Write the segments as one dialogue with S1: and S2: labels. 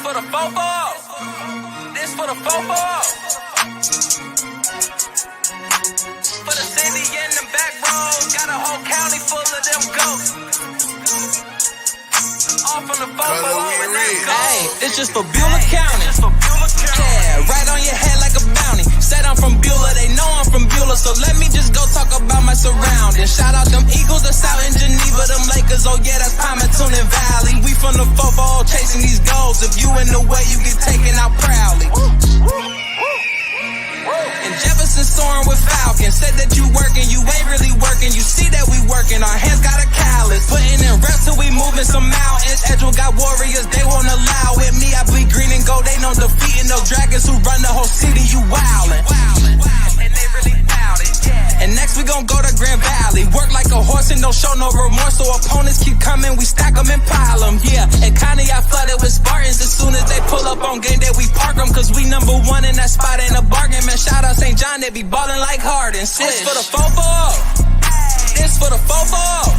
S1: for the fofo. This for the fofo. For the city and them back roads. Got a whole county full of them ghosts. All from the fofo and let's go. Hey, it's just for Beulah County. Yeah, right on your head like a bounty. Said I'm from Beulah, they know I'm from Beulah. So let me just go talk about my surroundings. Shout out them Eagles that's out in Geneva. Them Lakers, oh yeah, that's Palmerton and Valley. We from the fofo chasing these goals. If you in the way, you get taken out proudly. And Jefferson soaring with Falcons. Said that you working, you ain't really working. You see that we working, our hands got a callus. Putting in reps till we moving some mountains. Edgewood got warriors, they won't allow it. Me, I bleed green and gold, they know defeating those dragons who run the whole city. You wildin'. And they really doubt it. And next we gon' go to Grand Valley. Work like a horse and don't show no remorse. So opponents keep coming, we stack them and pile them. Yeah, and kinda I flooded with Spartans. As soon as they pull up on game day, we park them. Cause we number one in that spot, ain't a bargain. Man, shout out St. John, they be ballin' like Harden. This for the fofo. This for the fofo.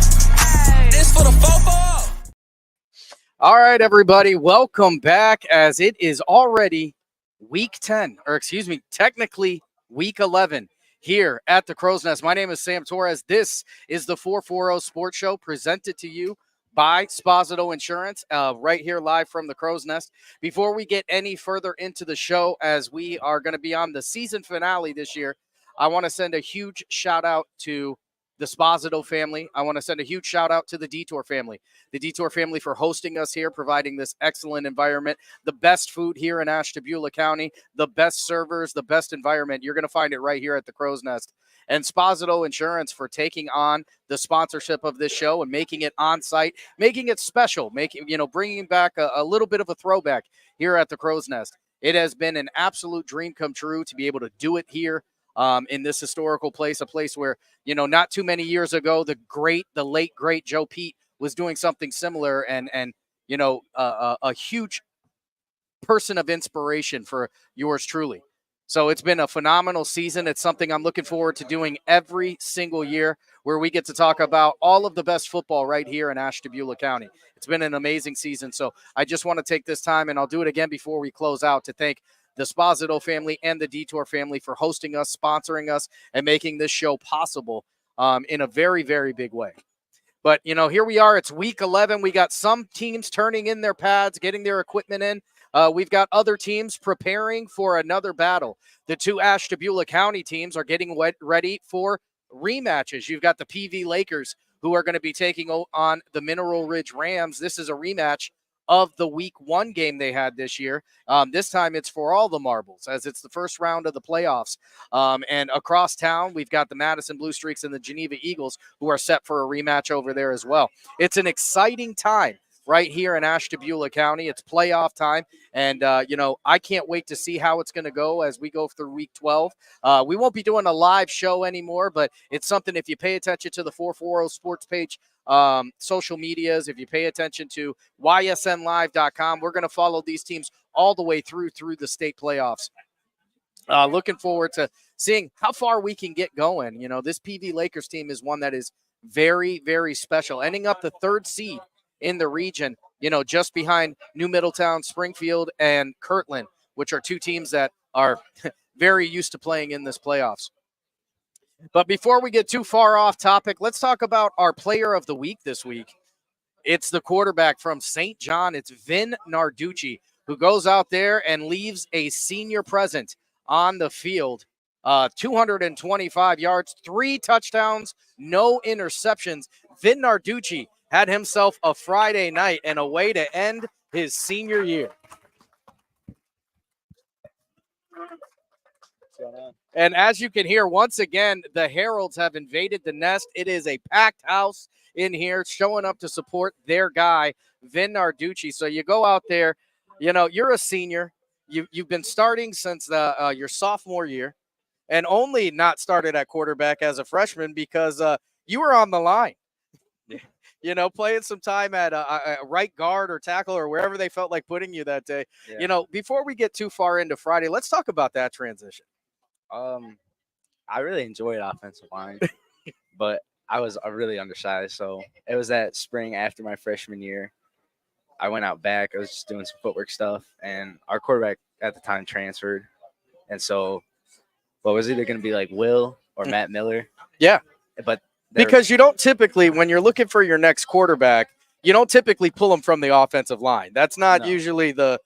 S1: This for the fofo.
S2: All right, everybody, welcome back as it is already week 10, or excuse me, technically week 11 here at the Crow's Nest. My name is Sam Torres. This is the 440 Sports Show presented to you by Sposito Insurance, right here live from the Crow's Nest. Before we get any further into the show, as we are going to be on the season finale this year, I want to send a huge shout out to the Sposito family. I want to send a huge shout out to the Detour family. The Detour family for hosting us here, providing this excellent environment, the best food here in Ashtabula County, the best servers, the best environment. You're going to find it right here at the Crow's Nest. And Sposito Insurance for taking on the sponsorship of this show and making it on site, making it special, bringing back a little bit of a throwback here at the Crow's Nest. It has been an absolute dream come true to be able to do it here in this historical place, a place where, not too many years ago, the late, great Joe Pete was doing something similar and a huge person of inspiration for yours truly. So it's been a phenomenal season. It's something I'm looking forward to doing every single year, where we get to talk about all of the best football right here in Ashtabula County. It's been an amazing season. So I just want to take this time, and I'll do it again before we close out, to thank the Sposito family and the Detour family for hosting us, sponsoring us, and making this show possible in a very, very big way. But, here we are. It's week 11. We got some teams turning in their pads, getting their equipment in. We've got other teams preparing for another battle. The two Ashtabula County teams are getting ready for rematches. You've got the PV Lakers, who are going to be taking on the Mineral Ridge Rams. This is a rematch of the week 1 game they had this year. This time it's for all the marbles, as it's the first round of the playoffs. And across town, we've got the Madison Blue Streaks and the Geneva Eagles, who are set for a rematch over there as well. It's an exciting time right here in Ashtabula County. It's playoff time. And, I can't wait to see how it's going to go as we go through week 12. We won't be doing a live show anymore, but it's something, if you pay attention to the 440 Sports page, social medias, if you pay attention to ysnlive.com, we're going to follow these teams all the way through the state playoffs. Looking forward to seeing how far we can get going. This PV Lakers team is one that is very, very special, ending up the 3rd seed in the region, just behind New Middletown, Springfield, and Kirtland, which are two teams that are very used to playing in this playoffs. But before we get too far off topic, let's talk about our player of the week this week. It's the quarterback from St. John. It's Vin Narducci, who goes out there and leaves a senior present on the field. 225 yards, 3 touchdowns, no interceptions. Vin Narducci had himself a Friday night and a way to end his senior year. And as you can hear, once again, the Heralds have invaded the nest. It is a packed house in here, showing up to support their guy, Vin Narducci. So you go out there, you're a senior. You've been starting since your sophomore year, and only not started at quarterback as a freshman because you were on the line. Playing some time at a right guard or tackle or wherever they felt like putting you that day. Yeah. Before we get too far into Friday, let's talk about that transition.
S3: I really enjoyed offensive line, but I was really undersized. So it was that spring after my freshman year. I went out back. I was just doing some footwork stuff, and our quarterback at the time transferred, and so what was either going to be like Will or Matt Miller,
S2: Yeah,
S3: but
S2: because you don't typically, when you're looking for your next quarterback, you don't typically pull them from the offensive line. That's not
S3: No.
S2: usually the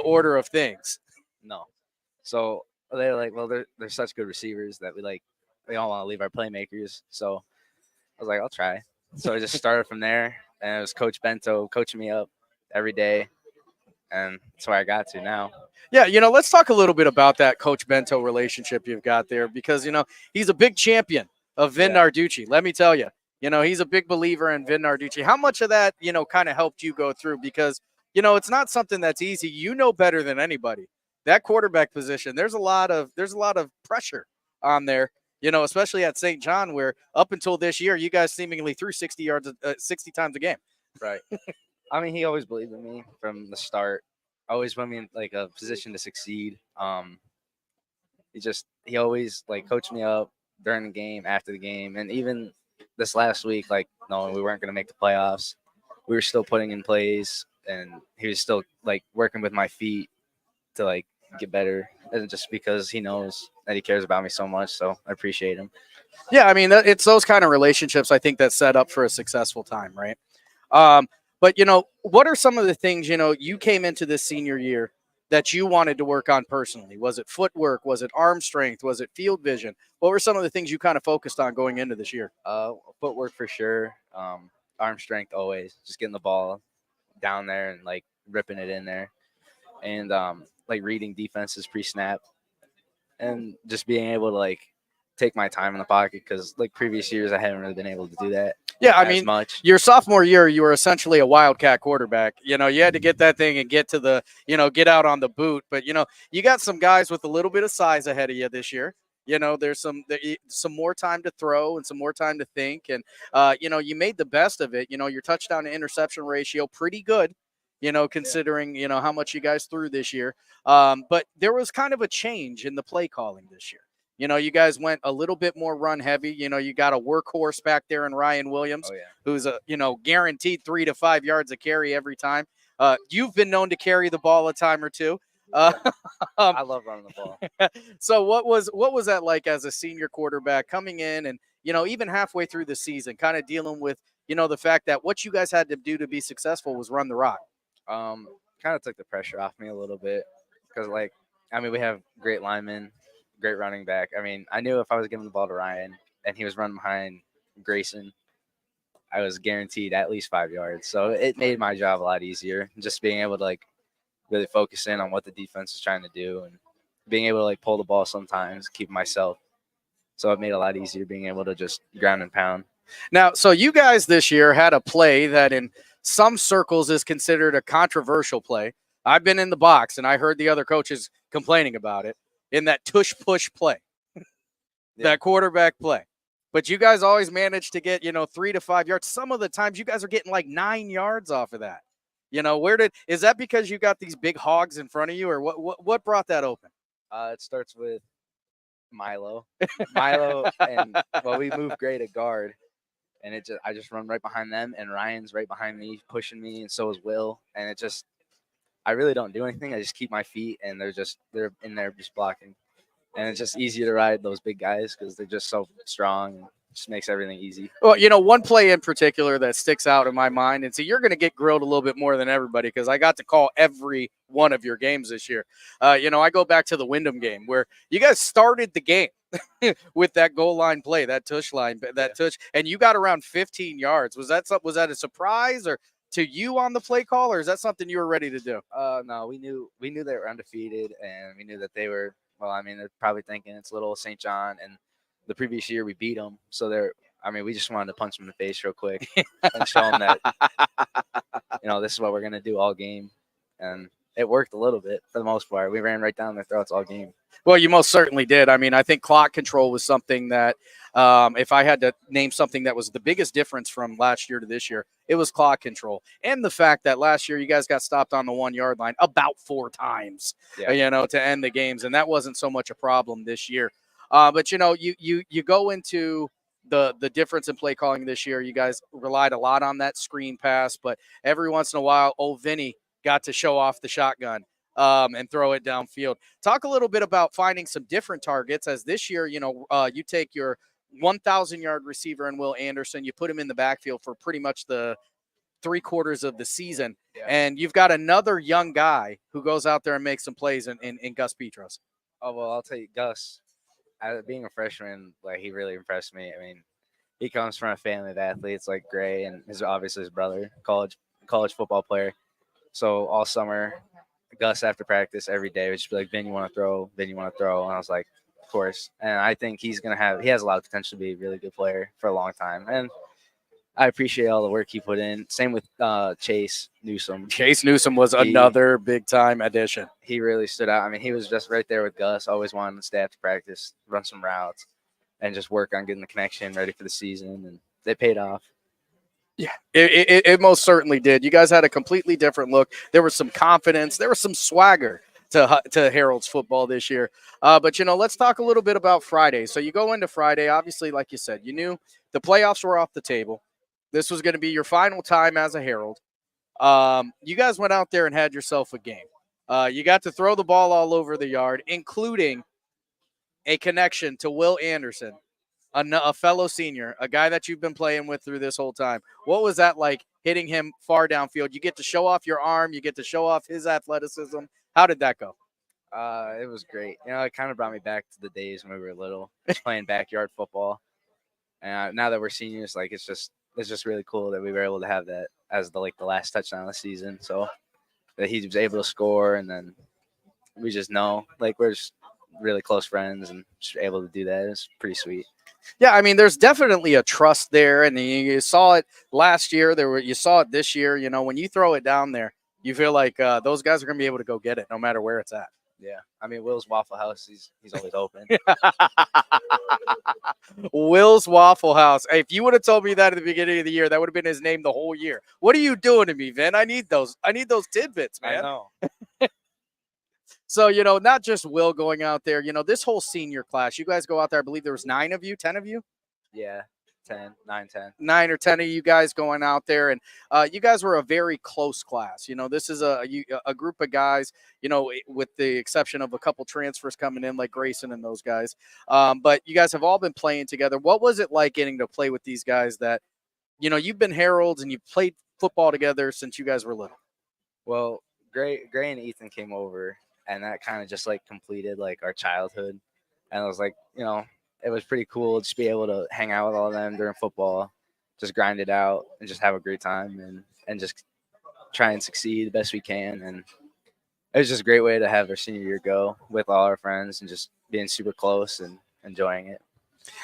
S2: order of things.
S3: no. So they're like, well, they're such good receivers that we don't want to leave our playmakers. So I was like, I'll try. So I just started from there, and it was Coach Bento coaching me up every day, and that's where I got to now.
S2: Yeah, let's talk a little bit about that Coach Bento relationship you've got there because, he's a big champion of Vin
S3: Yeah.
S2: Narducci. Let me tell you, he's a big believer in Vin Narducci. How much of that, kind of helped you go through? Because, it's not something that's easy. You know better than anybody. That quarterback position, there's a lot of pressure on there, especially at St. John, where up until this year, you guys seemingly threw 60 yards, 60 times a game.
S3: Right. I mean, he always believed in me from the start. Always put me in like a position to succeed. He always like coached me up during the game, after the game, and even this last week, like knowing we weren't going to make the playoffs, we were still putting in plays, and he was still like working with my feet to like get better, and just because he knows that he cares about me so much. So I appreciate him.
S2: Yeah, I mean, it's those kind of relationships I think that set up for a successful time, right? But what are some of the things you came into this senior year that you wanted to work on personally? Was it footwork? Was it arm strength? Was it field vision? What were some of the things you kind of focused on going into this year?
S3: Footwork for sure. Arm strength always. Just getting the ball down there and like ripping it in there, and like reading defenses pre-snap, and just being able to like take my time in the pocket because like previous years I haven't really been able to do that.
S2: Yeah, I
S3: as
S2: mean,
S3: much.
S2: your sophomore year, you were essentially a wildcat quarterback. You had to get that thing and get to the, get out on the boot. But you got some guys with a little bit of size ahead of you this year. There's some more time to throw and some more time to think, and you made the best of it. Your touchdown to interception ratio pretty good. Considering how much you guys threw this year. But there was kind of a change in the play calling this year. You guys went a little bit more run heavy. You got a workhorse back there in Ryan Williams,
S3: Oh, yeah.
S2: who's a, guaranteed 3 to 5 yards of carry every time. You've been known to carry the ball a time or two.
S3: I love running the ball.
S2: So what was that like as a senior quarterback coming in and, even halfway through the season, kind of dealing with, the fact that what you guys had to do to be successful was run the rock?
S3: Kind of took the pressure off me a little bit because, like, I mean, we have great linemen, great running back. I mean, I knew if I was giving the ball to Ryan and he was running behind Grayson, I was guaranteed at least 5 yards. So it made my job a lot easier. Just being able to like really focus in on what the defense is trying to do and being able to like pull the ball sometimes, keep myself. So it made it a lot easier being able to just ground and pound.
S2: Now, so you guys this year had a play that in some circles is considered a controversial play. I've been in the box and I heard the other coaches complaining about it in that tush push play, that quarterback play. But you guys always managed to get, 3 to 5 yards. Some of the times you guys are getting like 9 yards off of that. Is that because you got these big hogs in front of you or what brought that open?
S3: It starts with Milo. And we move great at guard. And I just run right behind them, and Ryan's right behind me, pushing me, and so is Will. And I really don't do anything. I just keep my feet, and they're in there just blocking. And it's just easier to ride those big guys because they're just so strong. And just makes everything easy.
S2: Well, one play in particular that sticks out in my mind, and so you're going to get grilled a little bit more than everybody because I got to call every one of your games this year. I go back to the Wyndham game where you guys started the game with that goal line play, that tush line, tush, and you got around 15 yards. Was that a surprise or to you on the play call, or is that something you were ready to do?
S3: No, we knew they were undefeated, and we knew that they were. Well, I mean, they're probably thinking it's little St. John, and the previous year we beat them, so we just wanted to punch them in the face real quick and show them that this is what we're gonna do all game, and it worked a little bit for the most part. We ran right down their throats all game.
S2: Well, you most certainly did. I mean, I think clock control was something that, if I had to name something that was the biggest difference from last year to this year, it was clock control. And the fact that last year you guys got stopped on the 1 yard line about 4 times, to end the games. And that wasn't so much a problem this year. But, you go into the difference in play calling this year. You guys relied a lot on that screen pass, but every once in a while, old Vinny got to show off the shotgun and throw it downfield. Talk a little bit about finding some different targets, as this year, you take your 1,000-yard receiver and Will Anderson, you put him in the backfield for pretty much the 3/4 of the season, and you've got another young guy who goes out there and makes some plays in Gus Petros.
S3: Oh, well, I'll tell you, Gus, being a freshman, like, he really impressed me. I mean, he comes from a family of athletes like Gray and obviously his brother, college football player. So all summer, Gus after practice every day would just be like, "Vin, you want to throw? Vin, you want to throw?" And I was like, "Of course." And I think he has a lot of potential to be a really good player for a long time. And I appreciate all the work he put in. Same with Chase Newsome.
S2: Chase Newsome was another big time addition.
S3: He really stood out. I mean, he was just right there with Gus, always wanting to stay after practice, run some routes, and just work on getting the connection ready for the season. And they paid off.
S2: Yeah, it most certainly did. You guys had a completely different look. There was some confidence. There was some swagger to Herald's football this year. But, let's talk a little bit about Friday. So you go into Friday, obviously, like you said, you knew the playoffs were off the table. This was going to be your final time as a Herald. You guys went out there and had yourself a game. You got to throw the ball all over the yard, including a connection to Will Anderson, a fellow senior, a guy that you've been playing with through this whole time. What was that like, hitting him far downfield? You get to show off your arm. You get to show off his athleticism. How did that go?
S3: It was great. It kind of brought me back to the days when we were little, just playing backyard football. And now that we're seniors, like, it's just really cool that we were able to have that as the last touchdown of the season. So that he was able to score, and then we just know, like, we're just really close friends and just able to do that. It's pretty sweet.
S2: Yeah, I mean, there's definitely a trust there, and you saw it last year. You saw it this year. When you throw it down there, you feel like those guys are going to be able to go get it no matter where it's at.
S3: Yeah, I mean, Will's Waffle House, he's always open.
S2: Will's Waffle House. Hey, if you would have told me that at the beginning of the year, that would have been his name the whole year. What are you doing to me, Vin? I need those tidbits, man.
S3: I know.
S2: So, not just Will going out there, this whole senior class, you guys go out there. I believe there was 9 of you, 10 of you?
S3: Yeah, 9, 10.
S2: 9 or 10 of you guys going out there. And you guys were a very close class. This is a group of guys, with the exception of a couple transfers coming in like Grayson and those guys. But you guys have all been playing together. What was it like getting to play with these guys that, you've been Heralds and you've played football together since you guys were little?
S3: Well, Gray and Ethan came over, and that kind of just completed our childhood. And it was it was pretty cool just be able to hang out with all of them during football, just grind it out and just have a great time and just try and succeed the best we can. And it was just a great way to have our senior year go with all our friends and just being super close and enjoying it.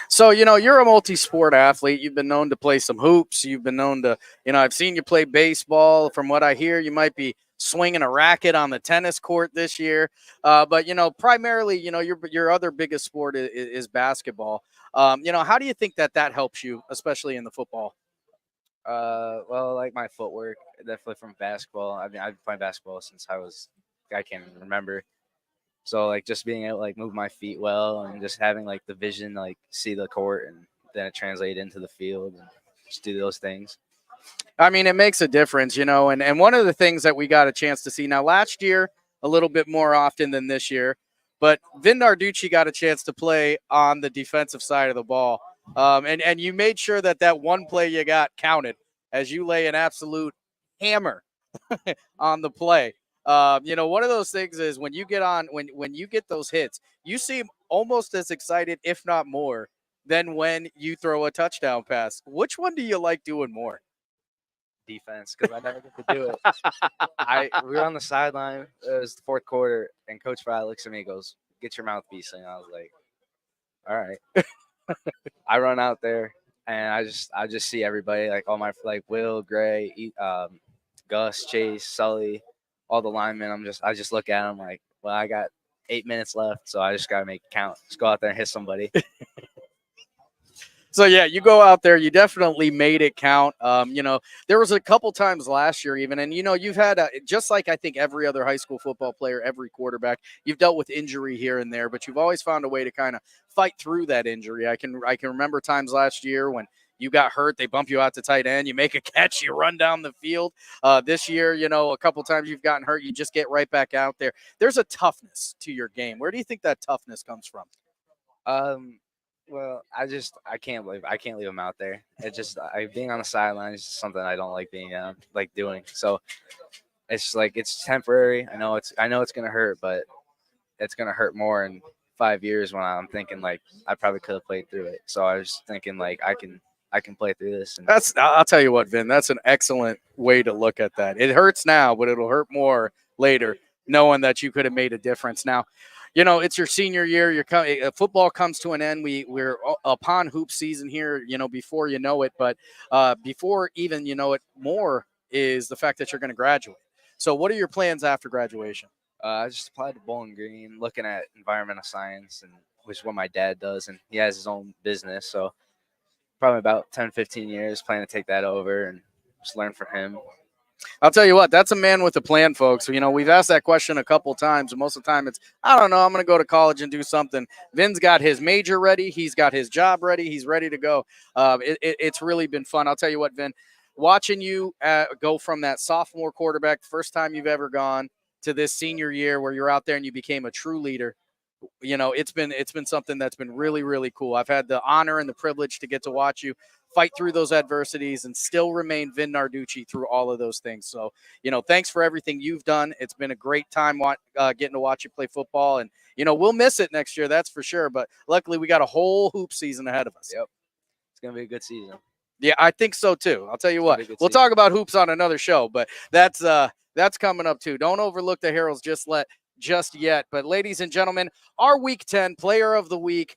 S2: So, you're a multi-sport athlete. You've been known to play some hoops. You've been known to, I've seen you play baseball. From what I hear, you might be swinging a racket on the tennis court this year. But, primarily, your other biggest sport is basketball. How do you think that helps you, especially in the football?
S3: Well, my footwork, definitely from basketball. I mean, I've been playing basketball since I can't even remember. So, just being able to, move my feet well and just having, the vision, see the court and then it translate into the field and just do those things.
S2: I mean, it makes a difference, and one of the things that we got a chance to see now last year, a little bit more often than this year, but Vin Narducci got a chance to play on the defensive side of the ball. And you made sure that one play you got counted as you lay an absolute hammer on the play. One of those things is when you get when you get those hits, you seem almost as excited, if not more, than when you throw a touchdown pass. Which one do you like doing more?
S3: Defense, because I never get to do it. We were on the sideline. It was the fourth quarter, and Coach Fry looks at me and goes, "Get your mouthpiece." And I was like, "All right." I run out there, and I just see everybody, all my Will, Gray, Gus, Chase, Sully, all the linemen. I just look at them like, well, I got 8 minutes left, so I just gotta make it count. Just go out there and hit somebody.
S2: So yeah, you go out there, you definitely made it count. There was a couple times last year even, and you've had just like I think every other high school football player, every quarterback, you've dealt with injury here and there, but you've always found a way to kind of fight through that injury. I can remember times last year when you got hurt, they bump you out to tight end, you make a catch, you run down the field. This year, a couple times you've gotten hurt, you just get right back out there. There's a toughness to your game. Where do you think that toughness comes from?
S3: Well, I can't leave him out there. Being on the sidelines is something I don't like doing. So it's like it's temporary. I know it's gonna hurt, but it's gonna hurt more in 5 years when I'm thinking like I probably could have played through it. So I was thinking like I can play through this. And
S2: I'll tell you what, Vin, that's an excellent way to look at that. It hurts now, but it'll hurt more later, knowing that you could have made a difference. Now, it's your senior year. Football comes to an end. We're upon hoop season here, before you know it. But before even you know it, more is the fact that you're going to graduate. So what are your plans after graduation?
S3: I just applied to Bowling Green, looking at environmental science, and which is what my dad does, and he has his own business. So probably about 10, 15 years, plan to take that over and just learn from him.
S2: I'll tell you what, that's a man with a plan, folks. We've asked that question a couple times, and most of the time it's, I don't know, I'm going to go to college and do something. Vin's got his major ready. He's got his job ready. He's ready to go. It's really been fun. I'll tell you what, Vin, watching you go from that sophomore quarterback, first time you've ever gone, to this senior year where you're out there and you became a true leader. It's been something that's been really, really cool. I've had the honor and the privilege to get to watch you fight through those adversities and still remain Vin Narducci through all of those things. So, thanks for everything you've done. It's been a great time getting to watch you play football. And, we'll miss it next year, that's for sure. But luckily, we got a whole hoop season ahead of us.
S3: Yep. It's going to be a good season.
S2: Yeah, I think so, too. I'll tell you what. We'll talk about hoops on another show, but that's coming up, too. Don't overlook the Heralds just yet. But, ladies and gentlemen, our Week 10 Player of the Week,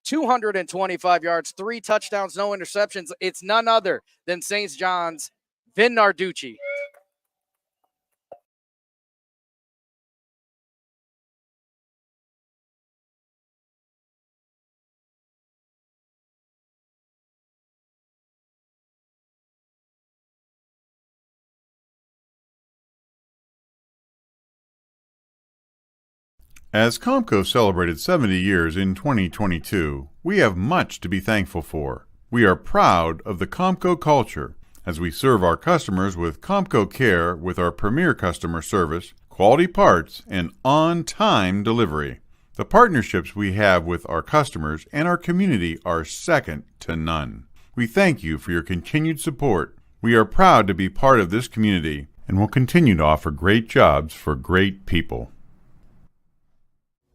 S2: 225 yards, 3 touchdowns, no interceptions. It's none other than St. John's Vin Narducci.
S4: As Comco celebrated 70 years in 2022, we have much to be thankful for. We are proud of the Comco culture as we serve our customers with Comco Care with our premier customer service, quality parts, and on-time delivery. The partnerships we have with our customers and our community are second to none. We thank you for your continued support. We are proud to be part of this community and will continue to offer great jobs for great people.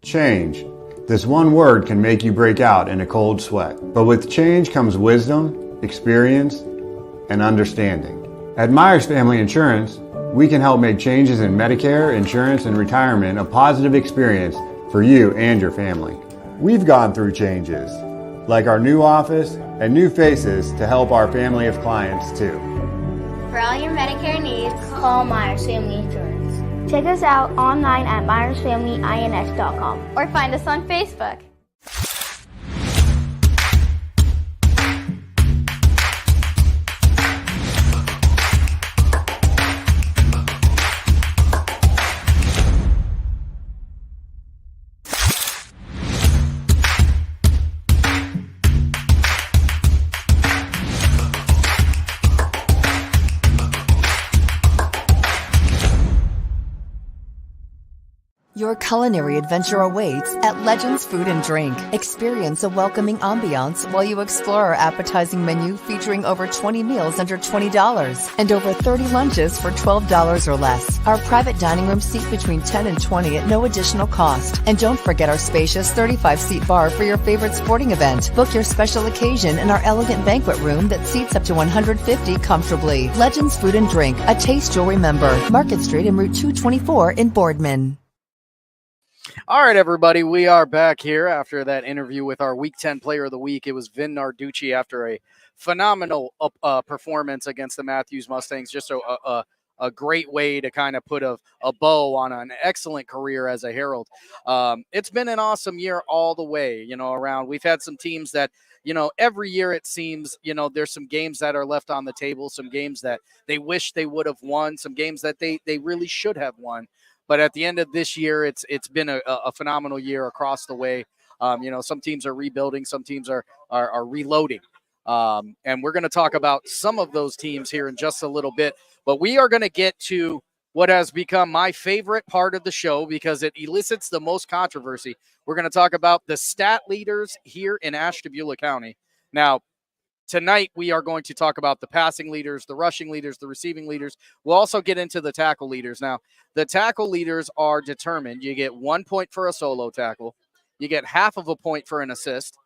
S5: Change. This one word can make you break out in a cold sweat. But with change comes wisdom, experience, and understanding. At Myers Family Insurance, we can help make changes in Medicare, insurance, and retirement a positive experience for you and your family. We've gone through changes, like our new office and new faces to help our family of clients too.
S6: For all your Medicare needs, call Myers Family Insurance. Check us out online at myersfamilyins.com or find us on Facebook.
S7: Your culinary adventure awaits at Legends Food and Drink. Experience a welcoming ambiance while you explore our appetizing menu featuring over 20 meals under $20 and over 30 lunches for $12 or less. Our private dining room seat between 10 and 20 at no additional cost. And don't forget our spacious 35-seat bar for your favorite sporting event. Book your special occasion in our elegant banquet room that seats up to 150 comfortably. Legends Food and Drink, a taste you'll remember. Market Street and Route 224 in Boardman.
S2: All right, everybody, we are back here after that interview with our Week 10 Player of the Week. It was Vin Narducci after a phenomenal performance against the Matthews Mustangs. Just a a great way to kind of put a bow on an excellent career as a Herald. It's been an awesome year all the way, around. We've had some teams that, every year it seems, there's some games that are left on the table, some games that they wish they would have won, some games that they really should have won. But at the end of this year, it's been a phenomenal year across the way. Some teams are rebuilding, some teams are reloading. And we're going to talk about some of those teams here in just a little bit. But we are going to get to what has become my favorite part of the show because it elicits the most controversy. We're going to talk about the stat leaders here in Ashtabula County. Now, tonight we are going to talk about the passing leaders, the rushing leaders, the receiving leaders. We'll also get into the tackle leaders. Now, the tackle leaders are determined. You get 1 point for a solo tackle. You get half of a point for an assist.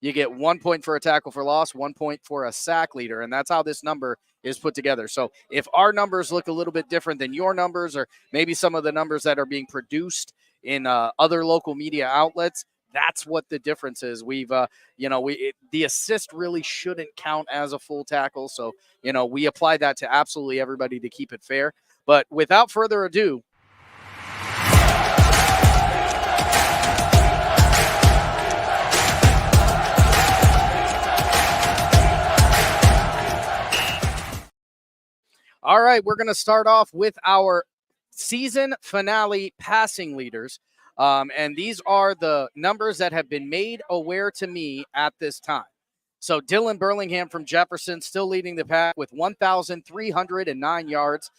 S2: You get 1 point for a tackle for loss, 1 point for a sack leader. And that's how this number is put together. So if our numbers look a little bit different than your numbers, or maybe some of the numbers that are being produced in other local media outlets, that's what the difference is. We've, the assist really shouldn't count as a full tackle. So, we apply that to absolutely everybody to keep it fair. But without further ado, all right, we're going to start off with our season finale passing leaders. And these are the numbers that have been made aware to me at this time. So Dylan Burlingham from Jefferson still leading the pack with 1,309 yards,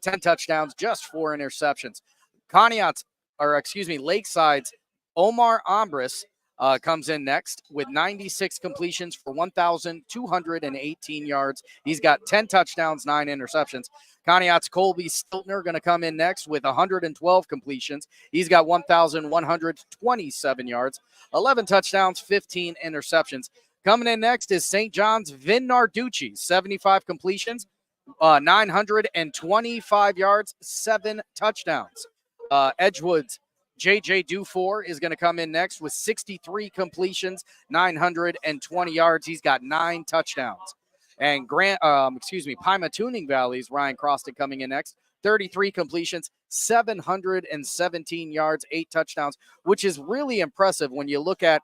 S2: 10 touchdowns, just 4 interceptions. Lakeside's Omar Ambris comes in next with 96 completions for 1,218 yards. He's got 10 touchdowns, 9 interceptions. Conneaut's Colby Stiltner going to come in next with 112 completions. He's got 1,127 yards, 11 touchdowns, 15 interceptions. Coming in next is St. John's Vin Narducci, 75 completions, 925 yards, 7 touchdowns. Edgewood's J.J. Dufour is going to come in next with 63 completions, 920 yards. He's got 9 touchdowns. And Pima Tuning Valley's Ryan Croston coming in next, 33 completions, 717 yards, 8 touchdowns, which is really impressive when you look at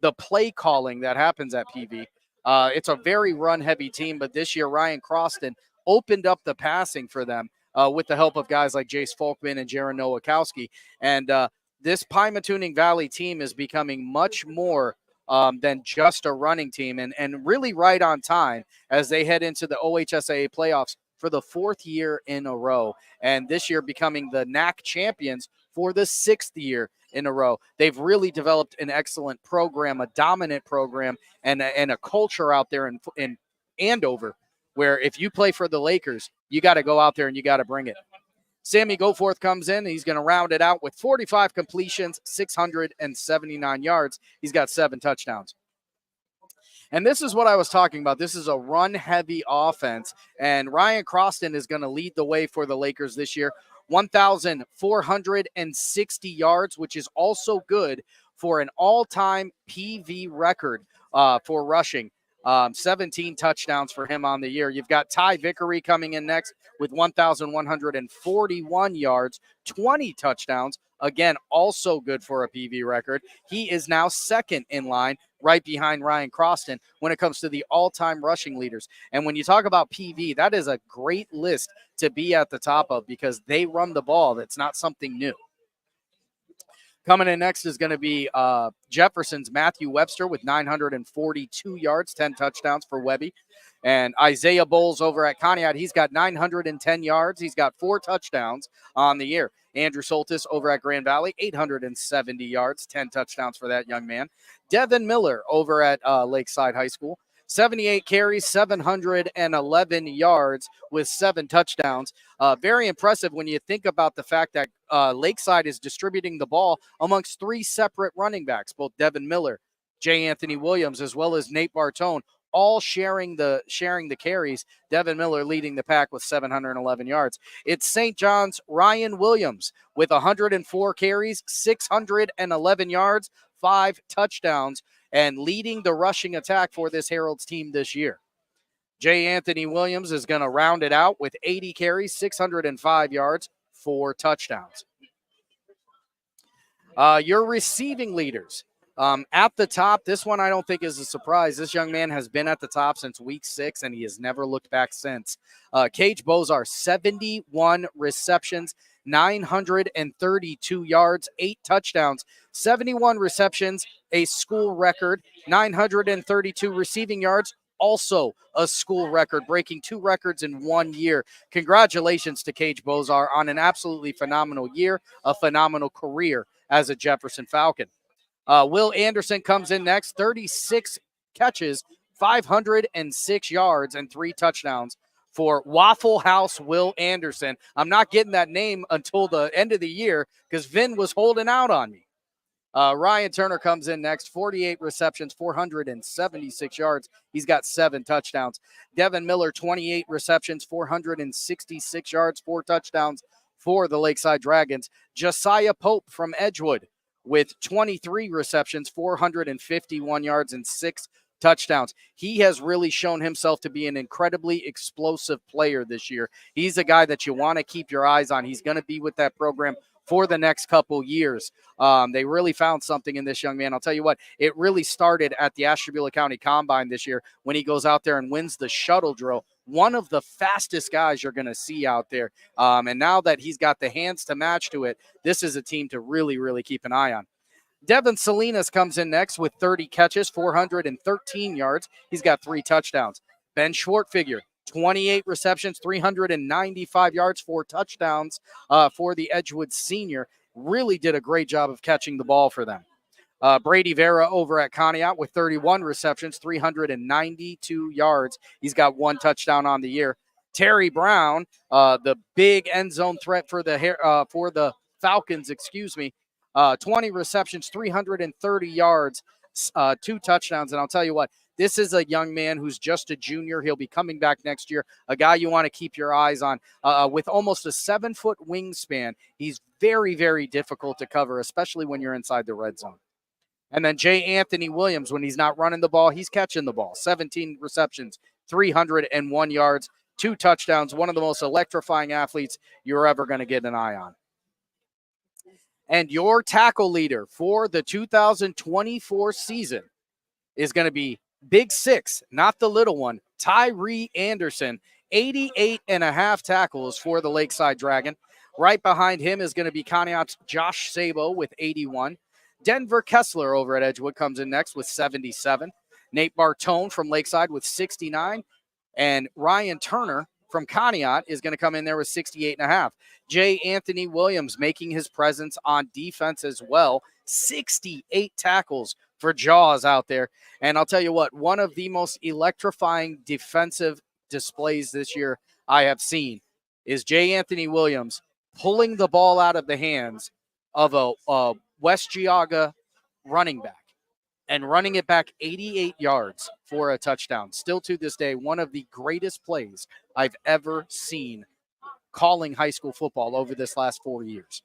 S2: the play calling that happens at PV. It's a very run-heavy team, but this year Ryan Croston opened up the passing for them with the help of guys like Jace Folkman and Jaron Nowakowski. And this Pima Tuning Valley team is becoming much more than just a running team and really right on time as they head into the OHSAA playoffs for the 4th year in a row. And this year becoming the NAC champions for the 6th year in a row. They've really developed an excellent program, a dominant program, and a culture out there in Andover where if you play for the Lakers, you got to go out there and you got to bring it. Sammy Goforth comes in. He's going to round it out with 45 completions, 679 yards. He's got 7 touchdowns. And this is what I was talking about. This is a run-heavy offense, and Ryan Croston is going to lead the way for the Lakers this year. 1,460 yards, which is also good for an all-time PV record for rushing. 17 touchdowns for him on the year. You've got Ty Vickery coming in next with 1,141 yards, 20 touchdowns. Again, also good for a PV record. He is now second in line, right behind Ryan Croston when it comes to the all-time rushing leaders. And when you talk about PV, that is a great list to be at the top of because they run the ball. That's not something new. Coming in next is going to be Jefferson's Matthew Webster with 942 yards, 10 touchdowns for Webby. And Isaiah Bowles over at Conneaut, he's got 910 yards. He's got 4 touchdowns on the year. Andrew Soltis over at Grand Valley, 870 yards, 10 touchdowns for that young man. Devin Miller over at Lakeside High School, 78 carries, 711 yards with 7 touchdowns. Very impressive when you think about the fact that Lakeside is distributing the ball amongst 3 separate running backs, both Devin Miller, J. Anthony Williams, as well as Nate Bartone, all sharing the carries. Devin Miller leading the pack with 711 yards. It's St. John's Ryan Williams with 104 carries, 611 yards, 5 touchdowns, and leading the rushing attack for this Herald's team this year. J. Anthony Williams is going to round it out with 80 carries, 605 yards, 4 touchdowns. Your receiving leaders. At the top, this one I don't think is a surprise. This young man has been at the top since week 6, and he has never looked back since. Cage Bozar, 71 receptions, 932 yards, 8 touchdowns, 71 receptions, a school record, 932 receiving yards, also a school record, breaking 2 records in 1 year. Congratulations to Cage Bozar on an absolutely phenomenal year, a phenomenal career as a Jefferson Falcon. Will Anderson comes in next, 36 catches, 506 yards, and 3 touchdowns for Waffle House Will Anderson. I'm not getting that name until the end of the year because Vin was holding out on me. Ryan Turner comes in next, 48 receptions, 476 yards. He's got 7 touchdowns. Devin Miller, 28 receptions, 466 yards, 4 touchdowns for the Lakeside Dragons. Josiah Pope from Edgewood with 23 receptions, 451 yards, and 6 touchdowns. He has really shown himself to be an incredibly explosive player this year. He's a guy that you want to keep your eyes on. He's going to be with that program for the next couple years. They really found something in this young man. I'll tell you what, it really started at the Ashtabula County Combine this year when he goes out there and wins the shuttle drill. One of the fastest guys you're going to see out there. And now that he's got the hands to match to it, this is a team to really, really keep an eye on. Devin Salinas comes in next with 30 catches, 413 yards. He's got 3 touchdowns. Ben Schwartfigure, 28 receptions, 395 yards, 4 touchdowns for the Edgewood senior. Really did a great job of catching the ball for them. Brady Vera over at Conneaut with 31 receptions, 392 yards. He's got 1 touchdown on the year. Terry Brown, the big end zone threat for the Falcons, 20 receptions, 330 yards, 2 touchdowns. And I'll tell you what, this is a young man who's just a junior. He'll be coming back next year, a guy you want to keep your eyes on. With almost a 7-foot wingspan, he's very, very difficult to cover, especially when you're inside the red zone. And then J. Anthony Williams, when he's not running the ball, he's catching the ball. 17 receptions, 301 yards, 2 touchdowns, one of the most electrifying athletes you're ever going to get an eye on. And your tackle leader for the 2024 season is going to be Big 6, not the little one, Tyree Anderson, 88.5 tackles for the Lakeside Dragon. Right behind him is going to be Conneaut's Josh Sabo with 81. Denver Kessler over at Edgewood comes in next with 77. Nate Bartone from Lakeside with 69. And Ryan Turner from Conneaut is going to come in there with 68.5. J. Anthony Williams making his presence on defense as well. 68 tackles for Jaws out there. And I'll tell you what, one of the most electrifying defensive displays this year I have seen is J. Anthony Williams pulling the ball out of the hands of a West Geauga running back and running it back 88 yards for a touchdown. Still to this day, one of the greatest plays I've ever seen calling high school football over this last 4 years.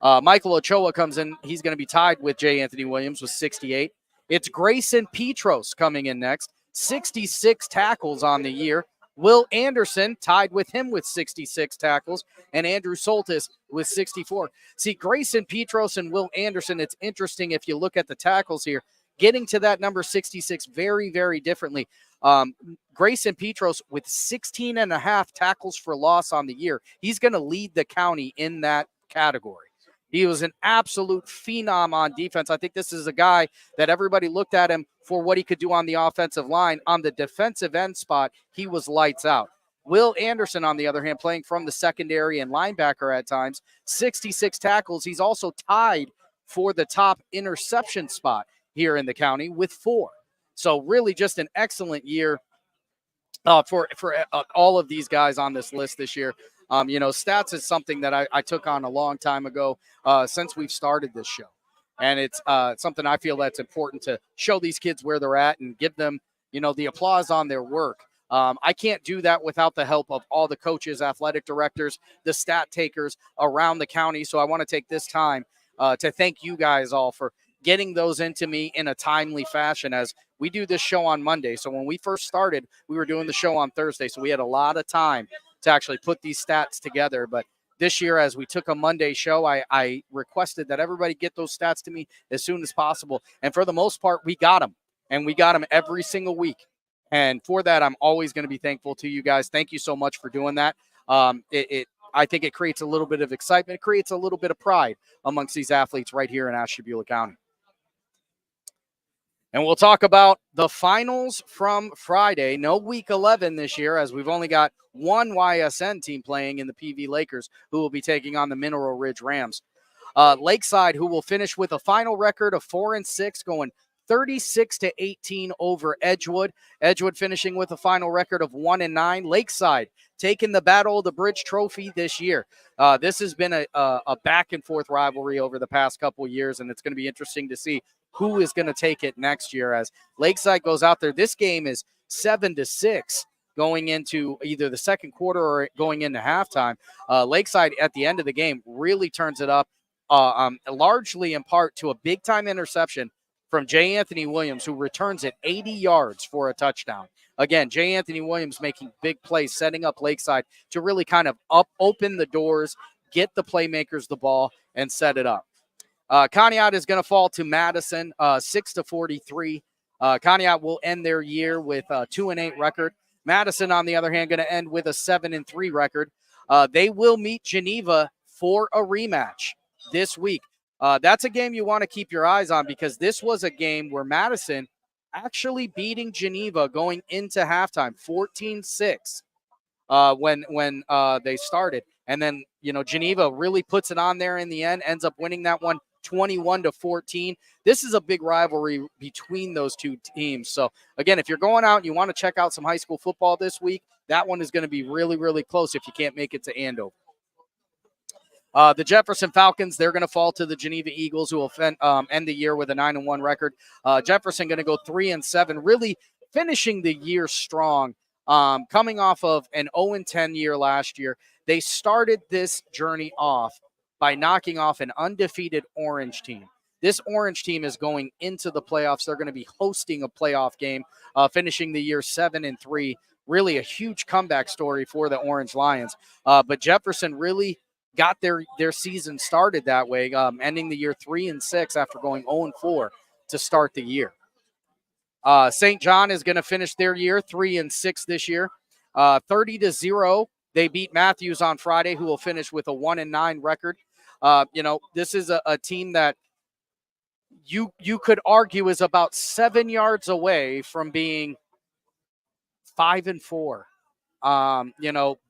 S2: Michael Ochoa comes in. He's going to be tied with J. Anthony Williams with 68. It's Grayson Petros coming in next, 66 tackles on the year. Will Anderson tied with him with 66 tackles, and Andrew Soltis with 64. See, Grayson Petros and Will Anderson, it's interesting if you look at the tackles here, getting to that number 66 very, very differently. Grayson Petros with 16.5 tackles for loss on the year. He's going to lead the county in that category. He was an absolute phenom on defense. I think this is a guy that everybody looked at him for what he could do on the offensive line. On the defensive end spot, he was lights out. Will Anderson, on the other hand, playing from the secondary and linebacker at times, 66 tackles. He's also tied for the top interception spot here in the county with 4. So really just an excellent year for all of these guys on this list this year. Stats is something that I took on a long time ago since we've started this show. And it's something I feel that's important to show these kids where they're at and give them, the applause on their work. I can't do that without the help of all the coaches, athletic directors, the stat takers around the county. So I want to take this time to thank you guys all for getting those into me in a timely fashion, as we do this show on Monday. So when we first started, we were doing the show on Thursday. So we had a lot of time to actually put these stats together. But this year, as we took a Monday show, I requested that everybody get those stats to me as soon as possible. And for the most part, we got them. And we got them every single week. And for that, I'm always going to be thankful to you guys. Thank you so much for doing that. I think it creates a little bit of excitement. It creates a little bit of pride amongst these athletes right here in Ashtabula County. And we'll talk about the finals from Friday. No week 11 this year, as we've only got one YSN team playing in the PV Lakers, who will be taking on the Mineral Ridge Rams. Lakeside, who will finish with a final record of 4-6, going 36-18 over Edgewood. Edgewood finishing with a final record of 1-9. Lakeside taking the Battle of the Bridge Trophy this year. This has been a back-and-forth rivalry over the past couple of years, and it's going to be interesting to see who is going to take it next year as Lakeside goes out there. This game is 7-6 going into either the second quarter or going into halftime. Lakeside at the end of the game really turns it up, largely in part to a big-time interception from J. Anthony Williams, who returns it 80 yards for a touchdown. Again, J. Anthony Williams making big plays, setting up Lakeside to really kind of open the doors, get the playmakers the ball, and set it up. Conneaut is going to fall to Madison, 6-43. Conneaut will end their year with a 2-8 record. Madison, on the other hand, going to end with a 7-3 record. They will meet Geneva for a rematch this week. That's a game you want to keep your eyes on, because this was a game where Madison actually beating Geneva going into halftime, 14-6, when they started. And then, Geneva really puts it on there in the end, ends up winning that one 21-14. This is a big rivalry between those two teams. So, again, if you're going out and you want to check out some high school football this week, that one is going to be really, really close if you can't make it to Andover. The Jefferson Falcons, they're going to fall to the Geneva Eagles, who will end the year with a 9-1 record. Jefferson going to go 3-7, really finishing the year strong, coming off of an 0-10 year last year. They started this journey off by knocking off an undefeated Orange team. This Orange team is going into the playoffs. They're going to be hosting a playoff game, finishing the year 7-3. Really a huge comeback story for the Orange Lions. But Jefferson really got their season started that way, ending the year 3-6 after going 0-4 to start the year. St. John is going to finish their year 3-6 this year, 30-0. They beat Matthews on Friday, who will finish with a 1-9 record. This is a team that you could argue is about 7 yards away from being 5-4.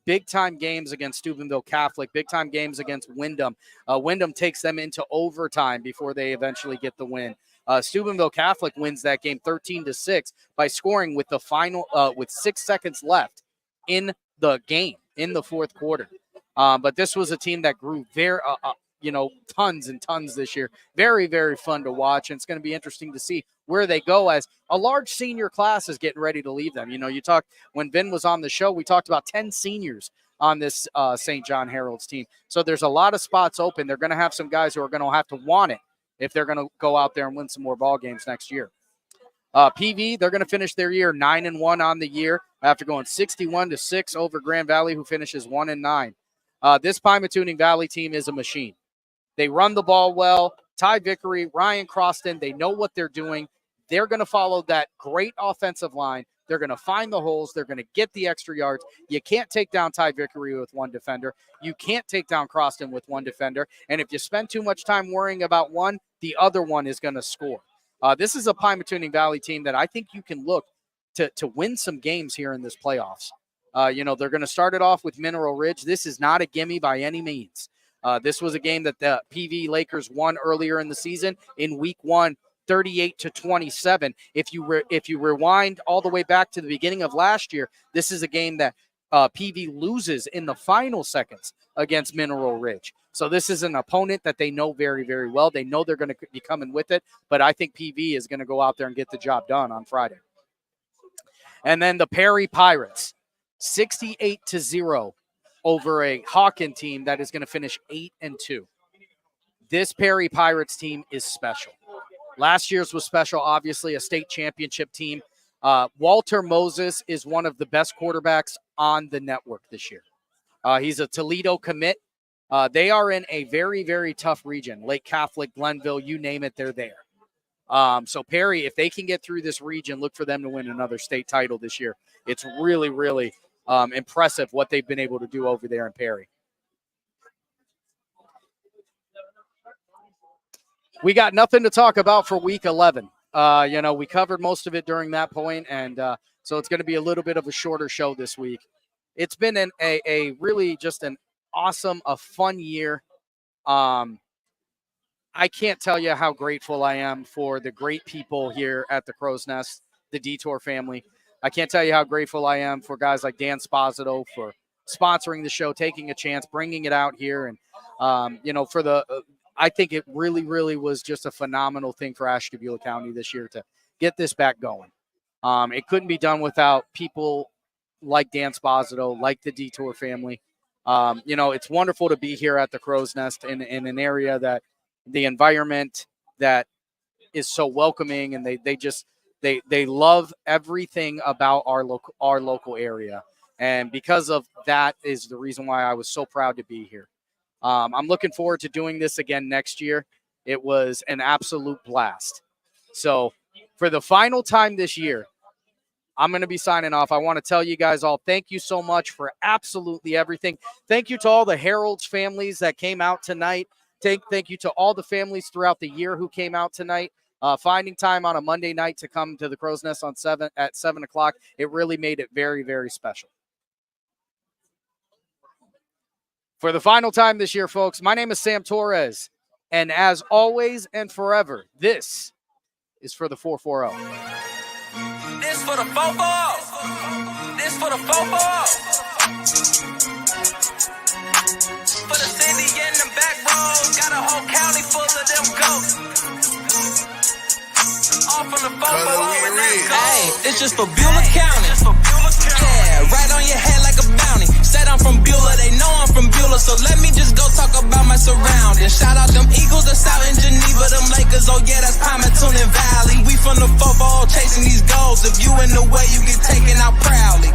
S2: Big time games against Steubenville Catholic, big time games against Windham. Windham takes them into overtime before they eventually get the win. Steubenville Catholic wins that game 13-6 by scoring with the final with 6 seconds left in the game in the fourth quarter. But this was a team that grew very, tons and tons this year. Very, very fun to watch. And it's going to be interesting to see where they go as a large senior class is getting ready to leave them. When Vin was on the show, we talked about 10 seniors on this St. John Herald's team. So there's a lot of spots open. They're going to have some guys who are going to have to want it if they're going to go out there and win some more ball games next year. PV, they're going to finish their year 9-1 on the year after going 61-6 over Grand Valley, who finishes 1-9. This Pymatuning Valley team is a machine. They run the ball well. Ty Vickery, Ryan Croston, they know what they're doing. They're going to follow that great offensive line. They're going to find the holes. They're going to get the extra yards. You can't take down Ty Vickery with one defender. You can't take down Croston with one defender. And if you spend too much time worrying about one, the other one is going to score. This is a Pymatuning Valley team that I think you can look to win some games here in this playoffs. They're going to start it off with Mineral Ridge. This is not a gimme by any means. This was a game that the PV Lakers won earlier in the season in week 1, 38-27. If you rewind all the way back to the beginning of last year, this is a game that PV loses in the final seconds against Mineral Ridge. So this is an opponent that they know very, very well. They know they're going to be coming with it, but I think PV is going to go out there and get the job done on Friday. And then the Perry Pirates, 68-0 over a Hawken team that is going to finish 8-2. This Perry Pirates team is special. Last year's was special, obviously, a state championship team. Walter Moses is one of the best quarterbacks on the network this year. He's a Toledo commit. They are in a very, very tough region. Lake Catholic, Glenville, you name it, they're there. So Perry, if they can get through this region, look for them to win another state title this year. It's really, really impressive what they've been able to do over there in Perry. We got nothing to talk about for week 11. We covered most of it during that point, and so it's going to be a little bit of a shorter show this week. It's been a really just an awesome, a fun year. I can't tell you how grateful I am for the great people here at the Crow's Nest, the Detour family. I can't tell you how grateful I am for guys like Dan Sposito for sponsoring the show, taking a chance, bringing it out here. And, I think it really, really was just a phenomenal thing for Ashtabula County this year to get this back going. It couldn't be done without people like Dan Sposito, like the Detour family. It's wonderful to be here at the Crow's Nest in an area that the environment that is so welcoming, and they love everything about our local area. And because of that is the reason why I was so proud to be here. I'm looking forward to doing this again next year. It was an absolute blast. So for the final time this year, I'm going to be signing off. I want to tell you guys all, thank you so much for absolutely everything. Thank you to all the Herald's families that came out tonight. Thank you to all the families throughout the year who came out tonight. Finding time on a Monday night to come to the Crow's Nest at 7 o'clock, it really made it very, very special. For the final time this year, folks, my name is Sam Torres. And as always and forever, this is for the 440.
S1: This for the fofo. This for the fofo. For the city and the back roads, got a whole county full of them goats. All from the fofo. Hey, it's just for Beulah County. Yeah, right on your head like a bounty. Said I'm from Beulah, they know I'm from Beulah, so let me just go talk about my surroundings. Shout out them Eagles that's out in Geneva, them Lakers, oh yeah, that's Palmetto Valley. We from the fofo chasing these goals. If you in the way, you get taken out proudly.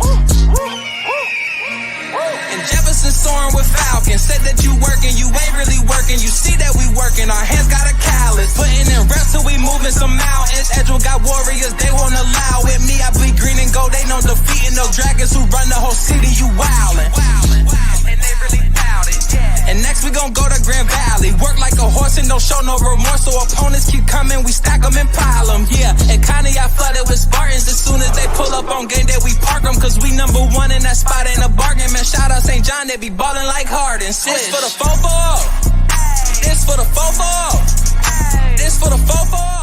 S1: And Jefferson soaring with Falcons. Said that you working, you ain't really working. You see that we working, our hands got a callus. Putting in reps till we moving some mountains. Edgewood got warriors, they won't allow it. Me, I bleed green and gold, they know defeating no dragons who run the whole city. You wildin', and they really bout it. And next we gon' go to Grand Valley. Work like a horse and don't show no remorse. So opponents keep coming, we stack them and pile them. Yeah, and Connie I flooded with Spartans. As soon as they pull up on game day, we park them. Cause we number one in that spot, ain't a bargain. Man, shout out St. John, they be ballin' like Harden. This for the fofo. This for the fofo. This for the fofo.